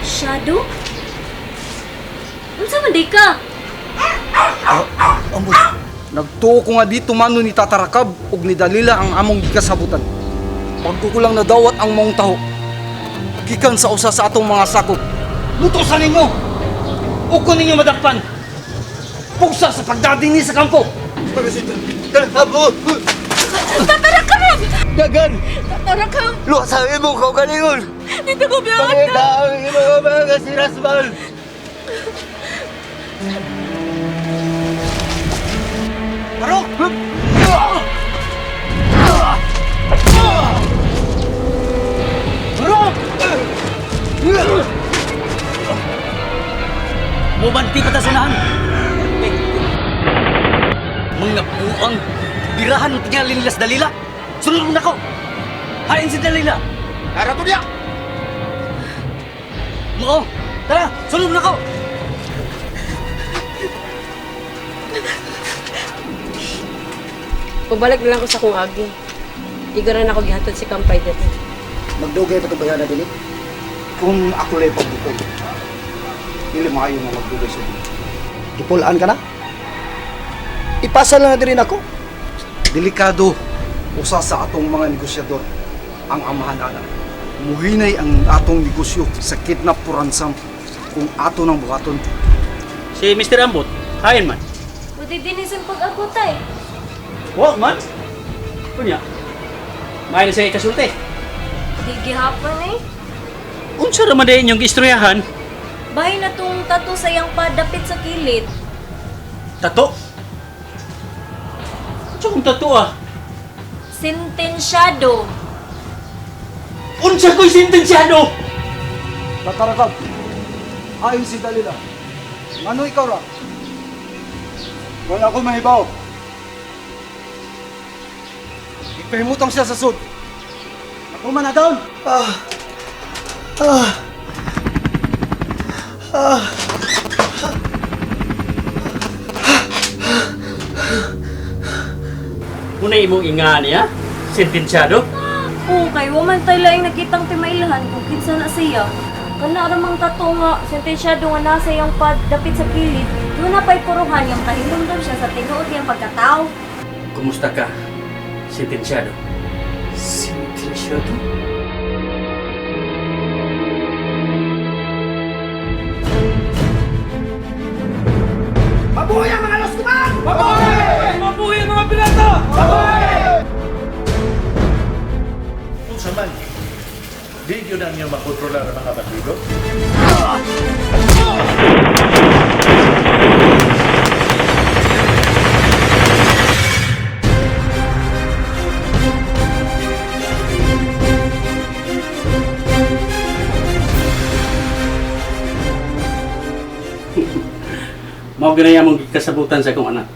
Shadow? Unsa man di ka? Amot, nagtuo ko nga dito mano ni Tatarakab ug ni Dalila ang among gikasabutan. Pagkukulang na dawat ang maong taho. Gikan sa usa sa atong mga sakop. Lutosan ninyo! Ug kun ninyo madakpan. Pugsa sa pagdading ni sa kampo. Abo! Tatarakam! Dagan! Tatarakam! Luwa sa imo ko galingon! Dito ko biyawan Pangita na! ang imo mga si Rasmal! Barok! Barok! Mubanti pa ta sinahan. Mga buang birahan ng tingalin nila sa Dalila. Sunod mo na ko. Hain si Dalila. Tara to niya! Oo, tara, sunod mo na ko. Pabalik na lang ko sa kong agi. Igaran ako gihatod si Kampay dito. Magdugay pa ito bayan na dilit. Kung ako lang pagbukoy, hindi maayo nga magdugay sa dilit. Ipulaan ka na? Ipasa lang na din ako. Delikado usa sa atong mga negosyador ang amahan ana. Muhinay ang atong negosyo sa kidnap o ransom kung ato nang buhaton. Si Mr. Ambot, hain man. Pwede din isang pag-agutay. Wa man. Kunya. May na siya ikasulti. Di gihapon eh. Unsa ra man day inyong istoryahan? Bahay na tong tattoo sayang padapit sa kilid. Tato. Unsa kung tato ah? Sentensyado. Unsa ko'y sentensyado? Tatarakab, ayon si Dalila. Ano ikaw ra? Wala ko mahibaw. Ipahimutang siya sa sud. Ako man na down. Muna imong inga niya? Sentensyado? Okay, waman tayo lang nakitang timailahan kung kinsa na siya. Kana ramang tato nga, sentensyado nga nasa yung padapit sa kilid. Doon na pa'y puruhan yung kahilumdum siya sa tinuod niyang pagkatao. Kumusta ka? Sentensyado. Sentensyado? Mabuhay ang mga luskuman! Mabuhay ang mga pirata! Kung saman, di yun ang iyong makontrolar ang mga bandido? Mao ganaya mong kasabutan sa akong anak.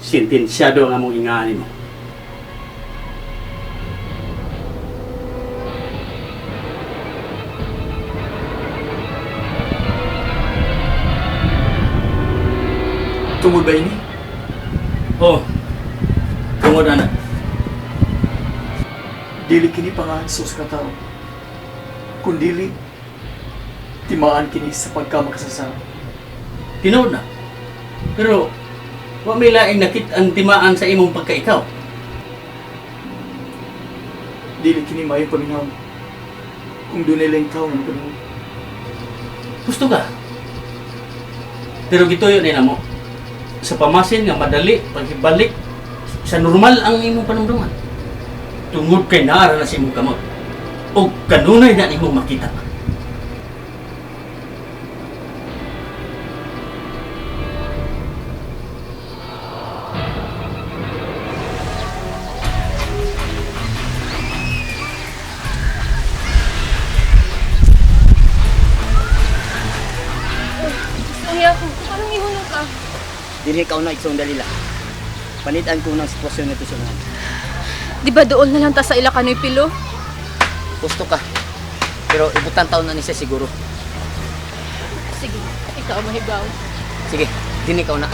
Sentensyado ang among ingaani mo. Tungod ba ini? Oh, tungod anak. Dili kini pangansos ka tao. Kundili, timaan kini sa pagkamakasasama. Tinood na. Pero, wa may laing nakit ang timaan sa imong pagkaikaw. Dili kini maayong paminaw. Kung doon nilang tao ng panahon. Gusto ka? Pero gituyo din mo. Sa pamasin nga madali, pagbalik, sa normal ang imong panumduman. Tungod kay naara na sa imong kamot. O kanunay na imong makita. Kaya kung parang ihunong ka. Dili ka na iksong Dalila. Panitan ko ng sitwasyon nito sa mga. Di ba doon na lang ta sa Ilocano'y pilo? Gusto ka. Pero ibutan taon na ni siya siguro. Sige, ikaw ang mahibaw. Sige, dini ka na.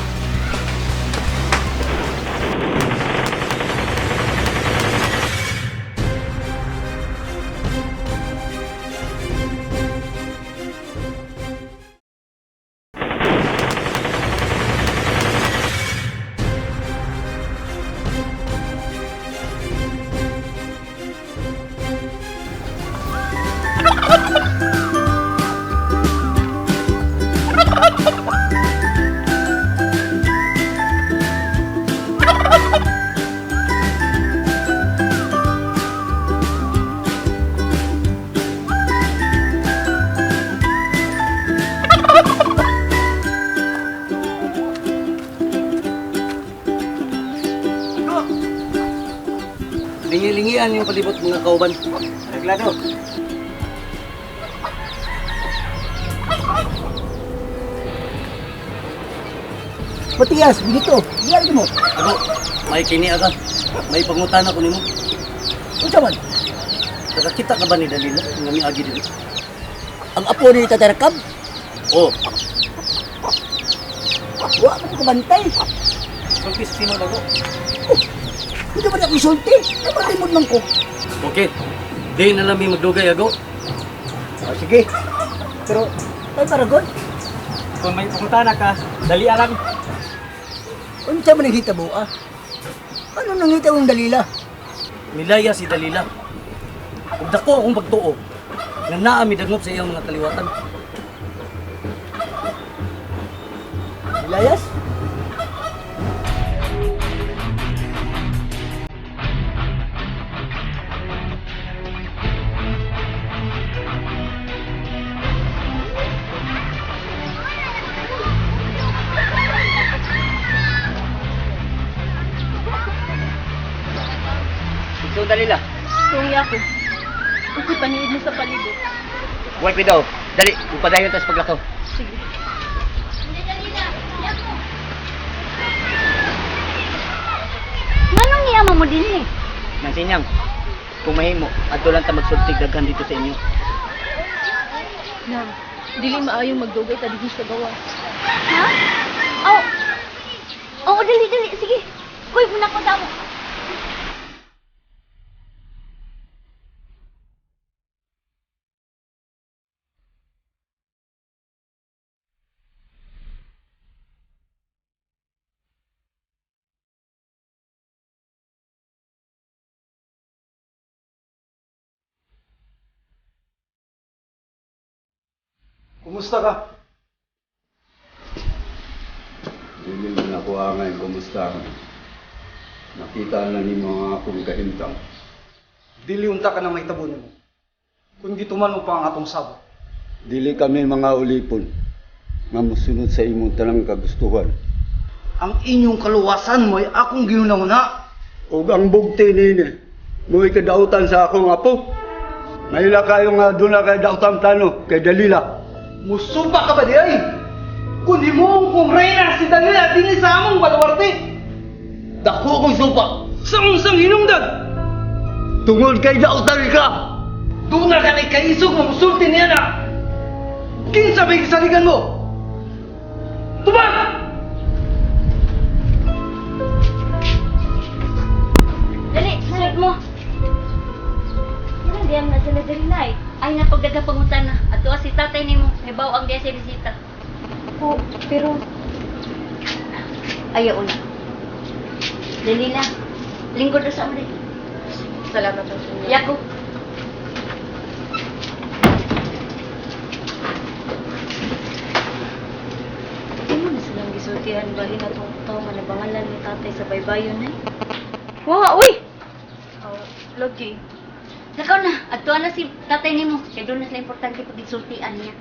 Lingi-lingian yung palibot mga kauban. Reglado. Matias, binito. Diyan mo. Ako, may kini aga. May pangutana ko nimo. Unsa man? Nakakita ka ba ni Dalila? Nga miagi dito. Ang apo ni Tatarakab? Oh, Wa man ko bantay. sulti sa sino na ko. Hindi man ako isulti. Napalimod man ko. Okay. Di na lang may magdugay ago. Sige. Pero, ay paragon. Kung may pangutana ka, dali alam. Unsa man ang hitabo ah? Ano nang hitabo ng dalila? Milaya si Dalila. Ug dako akong pagtuo. Nga naa mi dagop sa iyang mga kaliwatan. Layas? So Dalila, Kuya ko. Kasi paniid mo sa palibot. buhay daw. Dali, upadayon tas paglakaw. Sige. Manong niyama mo din eh? Nang sinyang, kung mahimo, adto lang ta magsultig daghan dito sa inyo. Na, dili maayong magdugay ta dinhi sa gawa. Ha? Oh. Oo, dali. Sige. Kuy, muna ko tamo. Kumusta ka? Hindi mo na ko angay kumusta. Nakita na ni mga akong kahintang. Dili unta ka na may tabo nimo. Kundi tuman mo pa ang atong sabot. Dili kami mga ulipon nga musunod sa imong tanang kagustuhan. Ang inyong kaluwasan mo ay akong ginunahuna. Ug ang bugti nini, mo'y kadautan sa akong apo. Mahila kayo nga doon na kay dautang tano, kay Dalila. Musuba ka ba di ay? Kundi mo kung reyna si Dalila din sa among balwarte. Dako kong supa. Sang hinungdag. Tungod kay dautan ka! Doon na ka na kaisog na musulti niya na. Kinsa ba'y kasaligan mo? Tubag! Dali, sulit mo. Yan, diyan na sila dali na eh. Ay na pagdagapangutan na. At tuwa si tatay ni mo. Hibaw ang diya sa bisita. Oo, pero... Ayaw na. Dali na. Lingkod na sa amri. Salamat po sa inyo. Yako. Hindi mo na silang gisultihan bali na itong tao manabangalan ni tatay sa baybayon eh. Wow, uy! Oh, lagi. Nakaw na, adtuan na si tatay nimo. Kaya doon na sila importante pag isultian niya.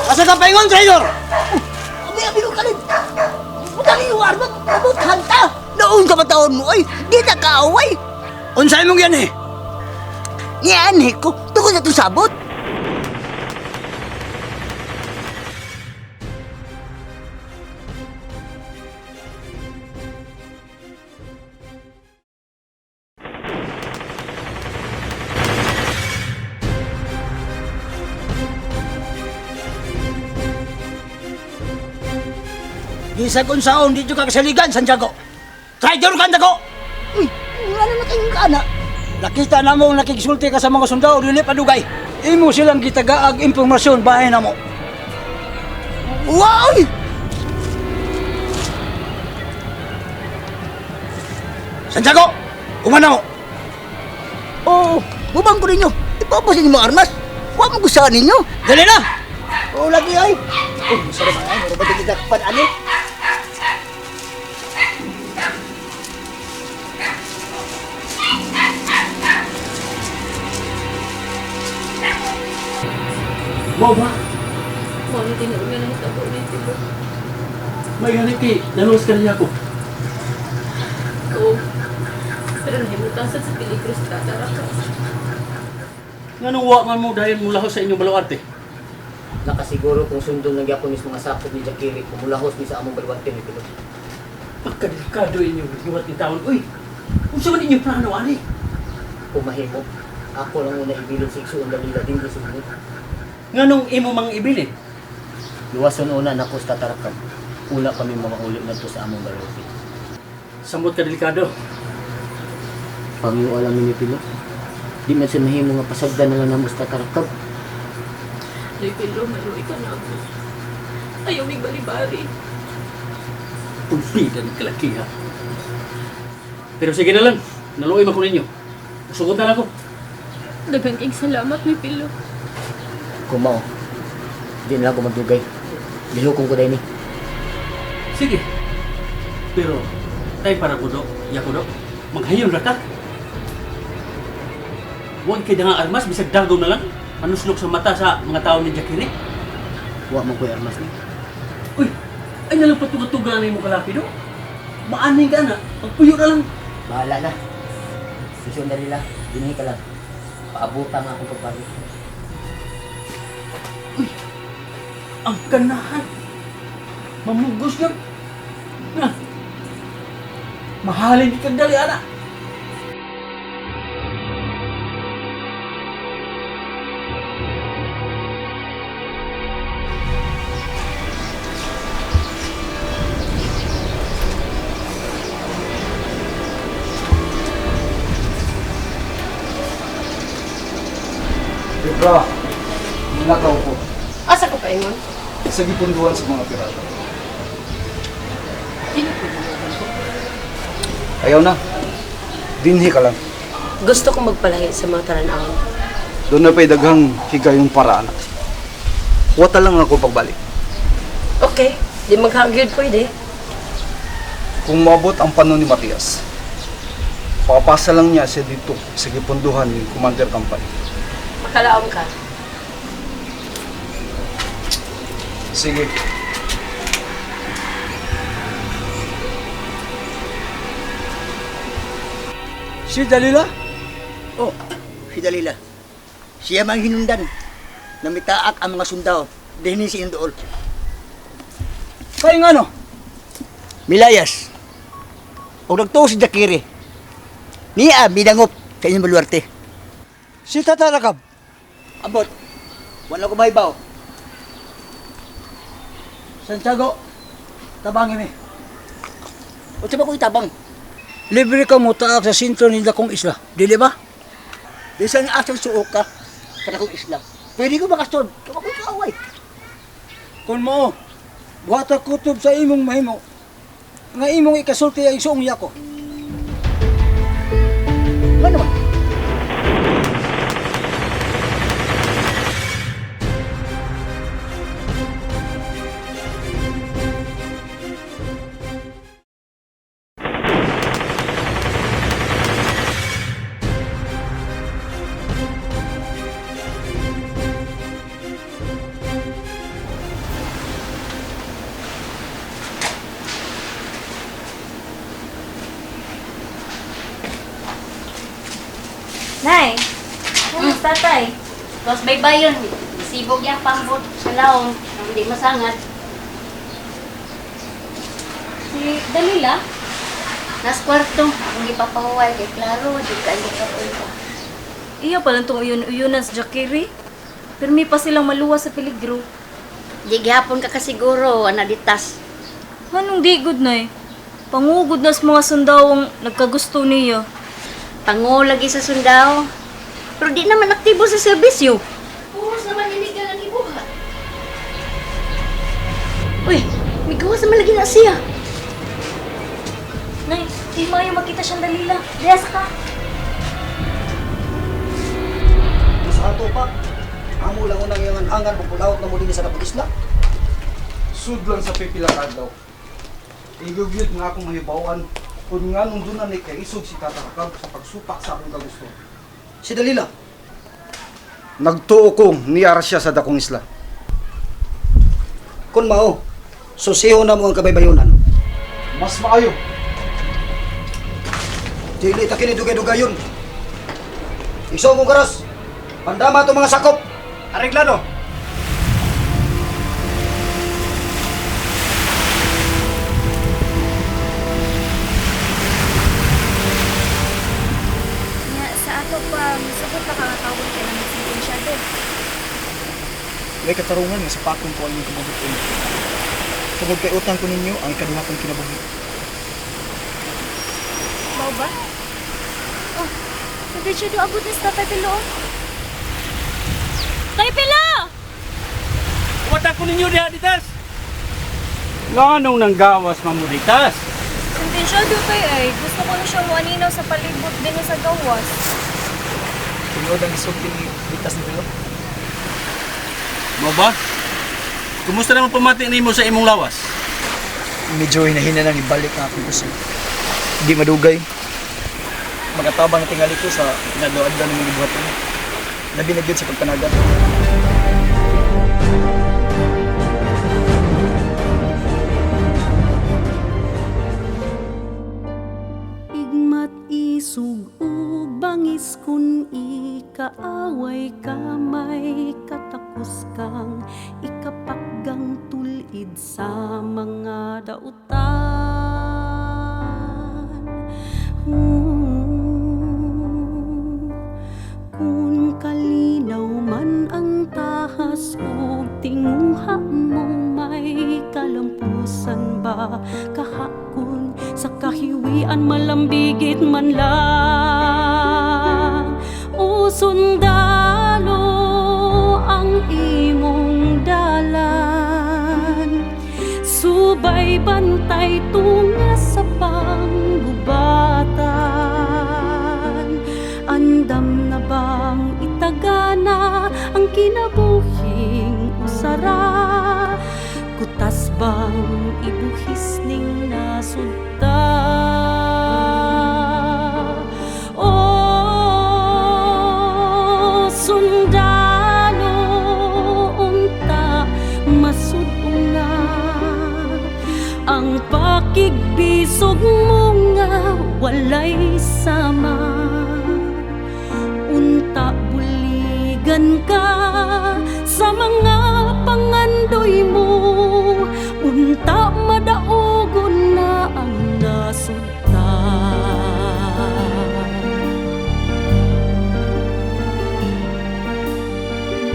Asa ka paingon, traidor? Abi ko kalit. Butang iyo arma, abot hanta. Noon ka mataon mo ay, di na kaaway. Unsay mong yan eh? Yan ko, tungkol na ito sabot. Bisag unsaon dito ka kasaligan, Santiago. Traitor ka dako. Uy, wala na kayong kana. Nakita na mo nakikisulti ka sa mga sundao dili padugay. Imo silang gitagaag impormasyon bahay na mo. Wow! Santiago, umanaw. Oh, bubang ko ninyo. Ipapasin mo armas. Huwag mo gusahan ninyo. Dali na. Oh, lagi ay. Oh, sarap ay. Meron ba din dakpan, ano? Mo ba? Mo, ano tinuro nga na hitabo na yung pilo. May ganit kay naluwas ka niya ako. Oo. Pero nahimutasan sa peligro sa tataraka. Nga nung wa man mo dahil mula ho sa inyong baluarte. Nakasiguro kung sundon lang yapon mismo nga sakop ni Jakiri kumulahos ni sa among baluarte ni Pilo. Pagkadelikado inyong hiwat ni taon. Uy, kung saan man inyong plano, ani? Kung mahimo, ako lang una ibilog sa igsuon dalila din sa sunod. Nga nung imo mang ibilin. Luwason una na ko sa tatarakam. Una kami mamahuli na to sa among baluarte. Samot ka delikado. Pamiyo alam ni Pilo. Di man siya mahimo nga pasagdan na lang namo sa tatarakam. Ay, Pilo, maluwi ka na ako. Ayaw may bali-bali. Pumpidan kalaki ha. Pero sige na lang. Naluoy man ko ninyo. Sugod na lang ako. Daghang kayong salamat, may Pilo. Kumao. Di na ako magdugay. Gihukong ko dahil ni. Sige. Pero, tayo para kudo, yakudo, maghayon ra ka. Huwag kayo nga armas, bisag dagaw na lang. Manuslok sa mata sa mga tao ni Jakiri. Wa man ko'y armas ni. Uy, ay nalang patugatuglan na yung kalaki do. Maaning ka na, magpuyo na lang. Bahala na. Susun dalila. Dinhi ka lang. Paabuta nga akong pagpari. Ang ganahan. Mamugos ka. Na. Mahalin di kang dali, anak. Debra, nakaw ko. Asa ko pa ingon? Sa gipunduan sa mga pirata. Ayaw na. Dinhi ka lang. Gusto kong magpalahi sa mga taranawon. Doon na pa'y daghang higayong paraan. Wata lang ako pagbalik. Okay, di maghagyod pwede. Kung maabot ang panon ni Matias, papasa lang niya siya dito sa gipunduhan ni Commander Company. Makalaom ka. Sige. Si Dalila? Oh, si Dalila. Siya mang hinundan na mitaak ang mga sundao. Dihinin si Indool. Kaya nga no? Milayas. O nagtuo si Jakiri. Niya, midangop sa inyong baluarte. Si Tatarakab. Abot, wala ko mahibaw. Santiago, tabangin mi. O sa ba ko itabang? Libre ka mo taak sa sentro ni Dakong Isla. Dili ba? Bisan asang suok ka sa akong Islam. Pwede ko makastod. Kaya ko kaaway. Kung mo, buhata kutob sa imong mahimo. Nga imong ikasulti ang suong yako. Ano man? Nay, kumusta tay? Tapos baybayon, sibog yung pambot sa laong, nang hindi masangat. Si Dalila? Nas kwarto, hindi pa pahuway, kay klaro, di ka hindi ka pa. Iya pala itong uyunan sa Jakiri. Pero may pa silang maluwas sa peligro. Di gihapon ka kasiguro, anaditas. Manong di good na pangugod na sa mga sundawang nagkagusto niya. Pango lagi sa sundao. Pero di naman aktibo sa serbisyo. Puros naman illegal ang ibuhat. Uy, may gawas naman lagi na siya. Nay, di mayo makita siyang dalila. Diyas ka. Sa ato pa, amo lang unang yung angan pagpulawat na muli sa napag-isla. Sudlan sa pipilakad daw. Igugyod nga akong mahibawan kung nga nung doon na kaisog si Tatarakab sa pagsupak sa akong kagusto. Si Dalila. Nagtuo ko niyara siya sa dakong isla. Kung mao, susiho na mo ang kabaybayonan. Mas maayo. Dili ta kini dugay-dugayon. Iso kong karas. Pandama itong mga sakop. Areglado. Nga, sa ato pa, masabot na kakatawag ka ng sentensyado. May katarungan nga sa pakong ko ang inyong kabubutin. Sabog kay utang ko ninyo ang ikaduha kong kinabuhi. Mau ba? Oh, sentensyado abot na sa Tatay Pilo. Tay Pilo! Uwata ko ninyo diha, Ditas! Nganong nang gawas, Mamuditas? Sentensyado tay ay. Gusto ko na siyang waninaw sa palibot din sa gawas. Tunod ang isulti ni Bitas ni Bilo. Mo ba? Kumusta naman pamati nimo sa imong lawas? Medyo hinahina lang ibalik na akong gusto. Di madugay. Magatabang na tingali ko sa pinadoadlan ng mga ibuhaton. Labi na gyud sa pagpanagat. Igmat isug ug bangis kun ikaaway ka may katakos kang ikapakgang tulid sa mga dautan. Kung kalinaw man ang tahas ug tinguha mong may kalampusan ba kahakon sa kahiwian malambigit man lang. O sundalo ang imong dalan, subay bantay tunga sa panggubatan. Andam na bang itagana ang kinabuhing usara? Kutas bang ibuhis ning nasudta? O sundalo, unta masuduna ang pakigbisog mo nga walay sama. Unta buligan ka sa mga pangandoy mo, unta madaogon na ang nasudta.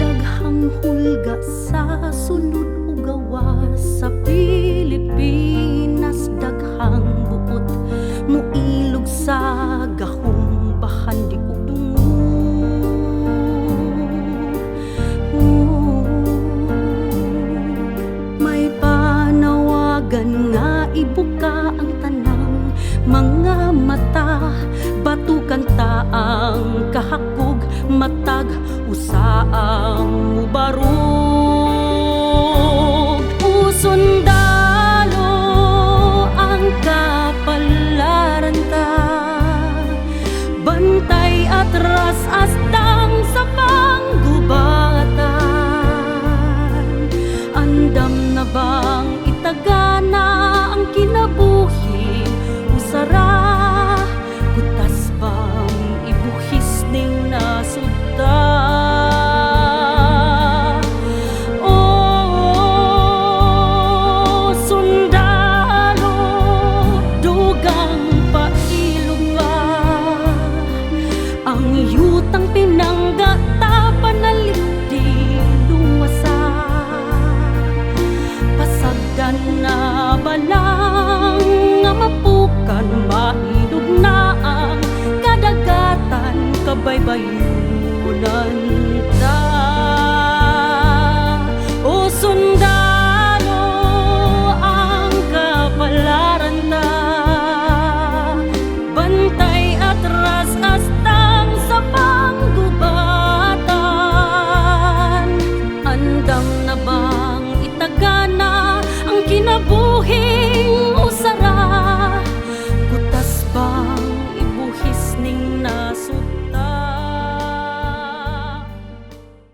Daghang hulga sa sulod o gawas sa Pilipinas, daghang buot muilog sa gahong bahan di ug may panawagan nga ibuka ang tanang mga mata, batukan ta ang kahakog matag usa ang